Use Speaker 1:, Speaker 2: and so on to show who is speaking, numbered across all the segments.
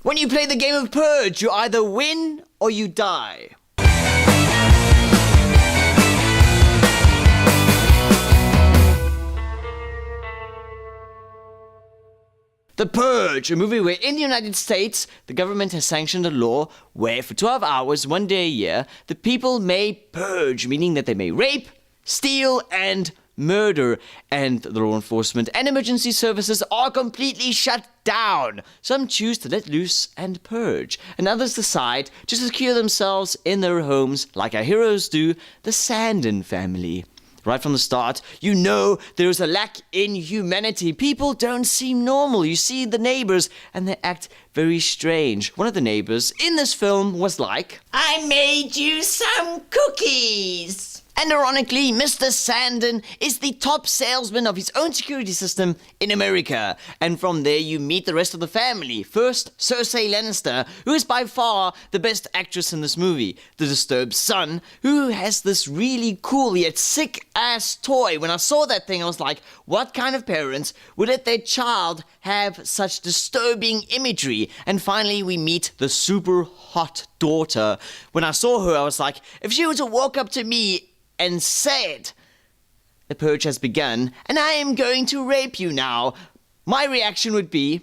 Speaker 1: When you play the game of Purge, you either win or you die. The Purge, a movie where in the United States, the government has sanctioned a law where for 12 hours, 1 day a year, the people may purge, meaning that they may rape, steal, and murder, and the law enforcement and emergency services are completely shut down. Some choose to let loose and purge, and others decide to secure themselves in their homes like our heroes do, the Sandin family. Right from the start, you know there's a lack in humanity. People don't seem normal. You see the neighbors and they act very strange. One of the neighbors in this film was like, "I made you some cookies." And ironically, Mr. Sandin is the top salesman of his own security system in America. And from there you meet the rest of the family. First, Cersei Lannister, who is by far the best actress in this movie. The disturbed son, who has this really cool yet sick-ass toy. When I saw that thing, I was like, what kind of parents would let their child have such disturbing imagery? And finally, we meet the super hot daughter. When I saw her, I was like, if she were to walk up to me and said, "The purge has begun, and I am going to rape you now," my reaction would be,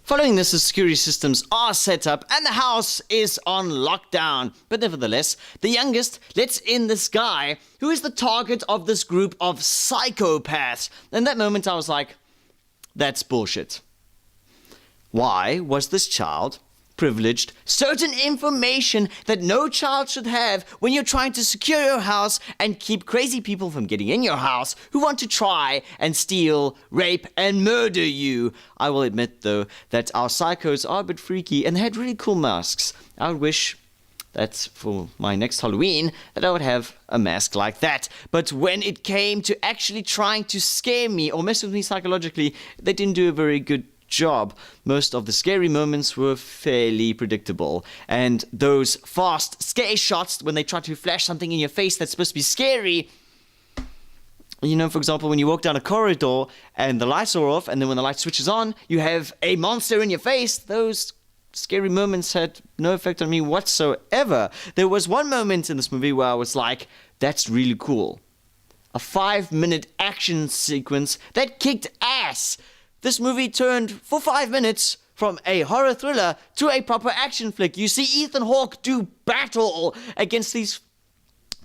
Speaker 1: following this, the security systems are set up and the house is on lockdown. But nevertheless, the youngest lets in this guy who is the target of this group of psychopaths. And that moment I was like, that's bullshit. Why was this child privileged certain information that no child should have when you're trying to secure your house and keep crazy people from getting in your house who want to try and steal, rape, and murder you? I will admit, though, that our psychos are a bit freaky and they had really cool masks. I would wish that for my next Halloween that I would have a mask like that. But when it came to actually trying to scare me or mess with me psychologically, they didn't do a very good job. Most of the scary moments were fairly predictable, and those fast scare shots when they try to flash something in your face that's supposed to be scary, you know, for example, when you walk down a corridor and the lights are off, and then when the light switches on you have a monster in your face, those scary moments had no effect on me whatsoever. There was one moment in this movie where I was like, that's really cool. A 5-minute action sequence that kicked ass. This movie turned, for 5 minutes, from a horror thriller to a proper action flick. You see Ethan Hawke do battle against these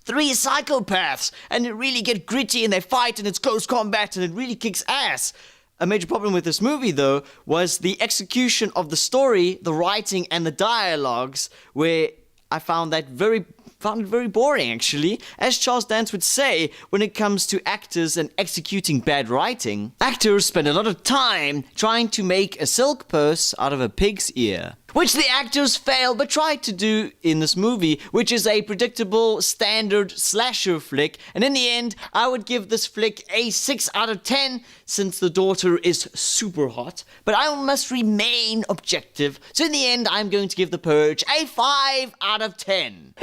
Speaker 1: 3 psychopaths, and it really get gritty, and they fight, and it's close combat, and it really kicks ass. A major problem with this movie, though, was the execution of the story, the writing, and the dialogues, where I found it very boring, actually. As Charles Dance would say, when it comes to actors and executing bad writing, actors spend a lot of time trying to make a silk purse out of a pig's ear, which the actors failed but tried to do in this movie, which is a predictable standard slasher flick. And in the end, I would give this flick a 6 out of 10 since the daughter is super hot, but I must remain objective. So in the end, I'm going to give The Purge a 5 out of 10.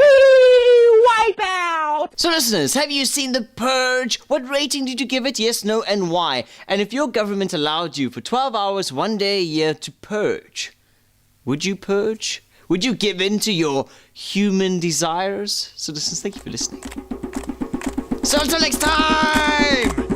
Speaker 2: Wipe out!
Speaker 1: So listeners, have you seen The Purge? What rating did you give it? Yes, no, and why? And if your government allowed you for 12 hours, 1 day a year to purge, would you purge? Would you give in to your human desires? So listeners, thank you for listening. So until next time!